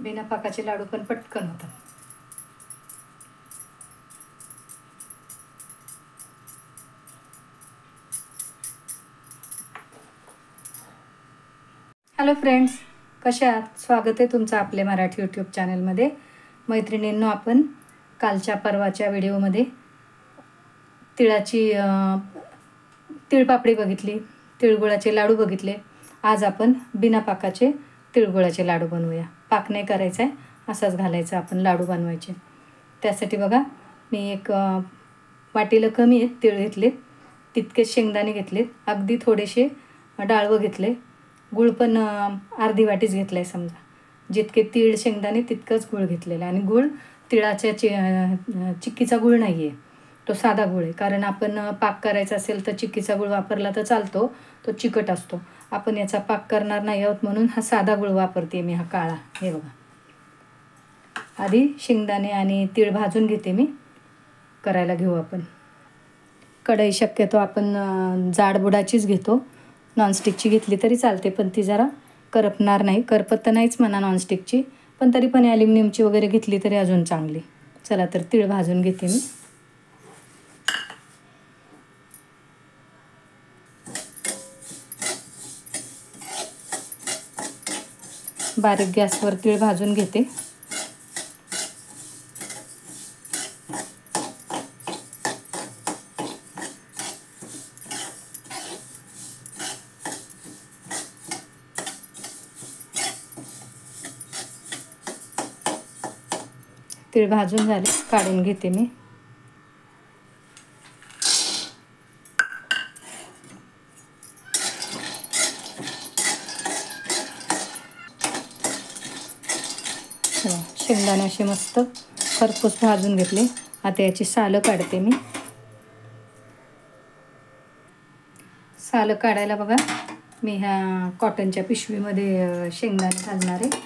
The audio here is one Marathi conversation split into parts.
बिना पाकाचे लाडू पण पटकन होतात. हॅलो फ्रेंड्स, कशा आहात? स्वागत आहे तुमचं आपले मराठी यूट्यूब चॅनलमध्ये. मैत्रिणींनो, आपण कालच्या परवाच्या व्हिडिओमध्ये तिळपापडी बघितली, तिळगुळाचे लाडू बघितले. आज आपण बिना पाकाचे तिळगुळाचे लाडू बनवूया. पाक नाही करायचा आहे, असाच घालायचा आपण लाडू बनवायचे. त्यासाठी बघा, मी एक वाटीला कमी आहेत तिळ घेतले, तितकेच शेंगदाणे घेतले, अगदी थोडेसे डाळवं घेतले, गूळ पण अर्धी वाटीच घेतला आहे. समजा जितके तीळ शेंगदाणे तितकंच गूळ घेतलेलं आहे. आणि गूळ तिळाच्या चिक्कीचा गूळ नाही आहे, तो साधा गूळ आहे. कारण आपण पाक करायचा असेल तर चिक्कीचा गूळ वापरला तर चालतो, तो चिकट असतो. आपण याचा पाक करणार नाही आहोत म्हणून हा साधा गूळ वापरते मी, हा काळा. हे बघा, आधी शेंगदाणे आणि तीळ भाजून घेते मी. करायला घेऊ आपण. कढई शक्यतो आपण जाड बुडाचीच घेतो, नॉनस्टिकची घेतली तरी चालते, पण ती जरा करपणार नाही. करपत तर नाहीच म्हणा नॉनस्टिकची, पण तरी पण ॲल्युमिनियमची वगैरे घेतली तरी अजून चांगली. चला तर तीळ भाजून घेते मी. बारीक गॅसवर तीळ भाजून घेते. तीळ भाजून झाले, काढून घेते मी. शेंगदाणे असे मस्त खरपूस भाजून घेतले. आता याची सालं काढते मी. सालं काढायला बघा, मी ह्या कॉटनच्या पिशवीमध्ये शेंगदाणे घालणार आहे.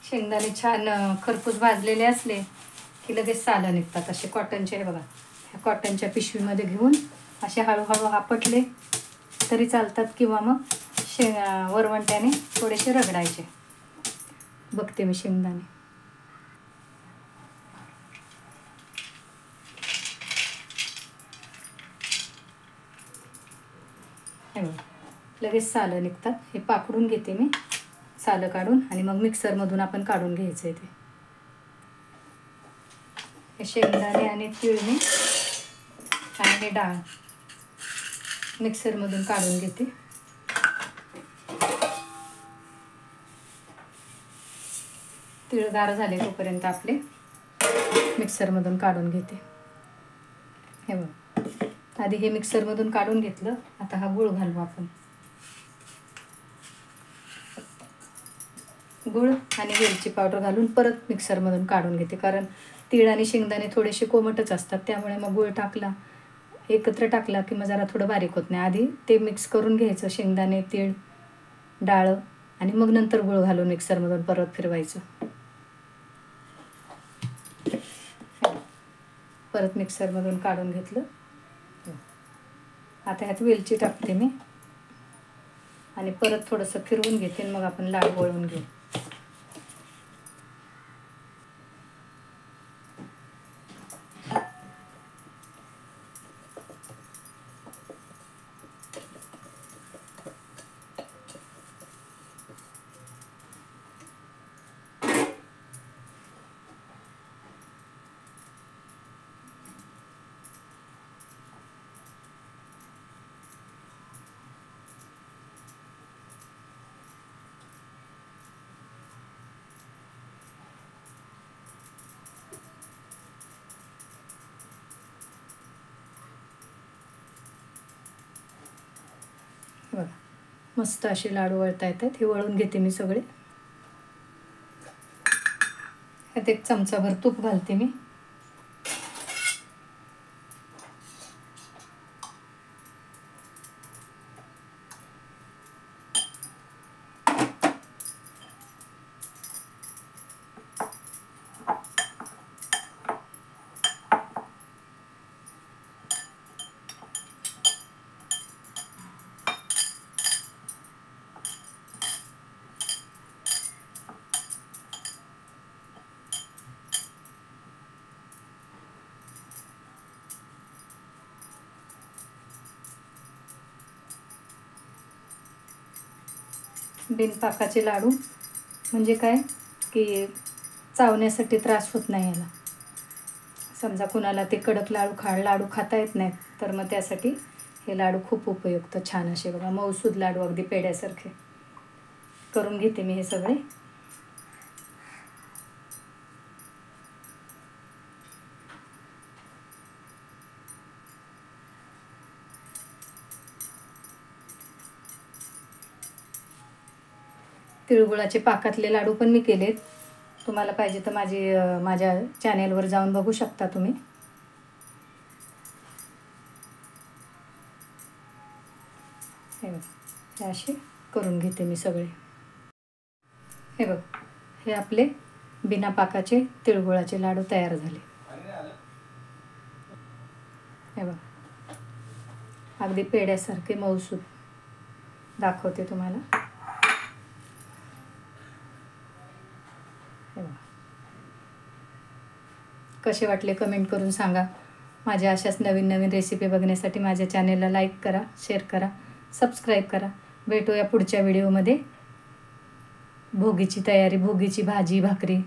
शेंगदाणे छान खरपूस भाजलेले असले की लगेच सालं निघतात. असे कॉटनचे, हे बघा, ह्या कॉटनच्या पिशवीमध्ये घेऊन असे हळूहळू आपटले तरी चालतात, किंवा मग वरवंट्याने थोडेसे रगडायचे. बघते मी शेंगदाणे. हे बघा, लगेच सालं निघतात. हे पाकडून घेते मी सालं काढून, आणि मग मिक्सरमधून आपण काढून घ्यायचं आहे. हे शेंगदाणे आणि तिळणे आणि हे डाळ मिक्सरमधून काढून घेते. तीळ गार झाले तोपर्यंत आपले मिक्सरमधून काढून घेते. हे बघ, आधी हे मिक्सरमधून काढून घेतलं. आता हा गूळ घालू आपण. गूळ आणि वेलची पावडर घालून परत मिक्सरमधून काढून घेते. कारण तीळ आणि शेंगदाणे थोडेसे कोमटच असतात, त्यामुळे मग गूळ टाकला, एकत्र टाकला की मग जरा थोडं बारीक होत नाही. आधी ते मिक्स करून घ्यायचं, शेंगदाणे, तीळ, डाळ, आणि मग नंतर गूळ घालून मिक्सरमधून परत फिरवायचं. परत मिक्सरमधून काढून घेतलं. आता ह्यात वेलची टाकते मी, आणि परत थोडंसं फिरवून घेते. मग आपण लाडू वळून घेऊ. बघा, मस्त असे लाडू वळता येतात. हे वळून घेते मी सगळे. ह्यात एक चमचाभर तूप घालते मी. बिनपाकाचे लाडू म्हणजे काय की चावण्यासाठी त्रास होत नाही याला. समजा कुणाला ते कडक लाडू खाता येत नाहीत तर मग त्यासाठी हे लाडू खूप उपयुक्त, छान असे बघा मऊसूद लाडू अगदी पेड्यासारखे. करून घेते मी हे सगळे. तिळगुळाचे पाकातले लाडू पण मी केलेत. तुम्हाला पाहिजे तर माझ्या चॅनेलवर जाऊन बघू शकता तुम्ही. हे बघ, हे असे करून घेते मी सगळे. हे बघ, हे आपले बिना पाकाचे तिळगुळाचे लाडू तयार झाले. हे बघ, अगदी पेड्यासारखे मऊसूद दाखवते तुम्हाला. कसे वाटले कमेंट करून सांगा. माझ्या अशाच नवीन नवीन रेसिपी बघण्यासाठी माझ्या चॅनेलला लाईक करा, शेअर करा, सबस्क्राईब करा. भेटूया पुढच्या व्हिडिओमध्ये. भोगीची तयारी, भोगीची भाजी भाकरी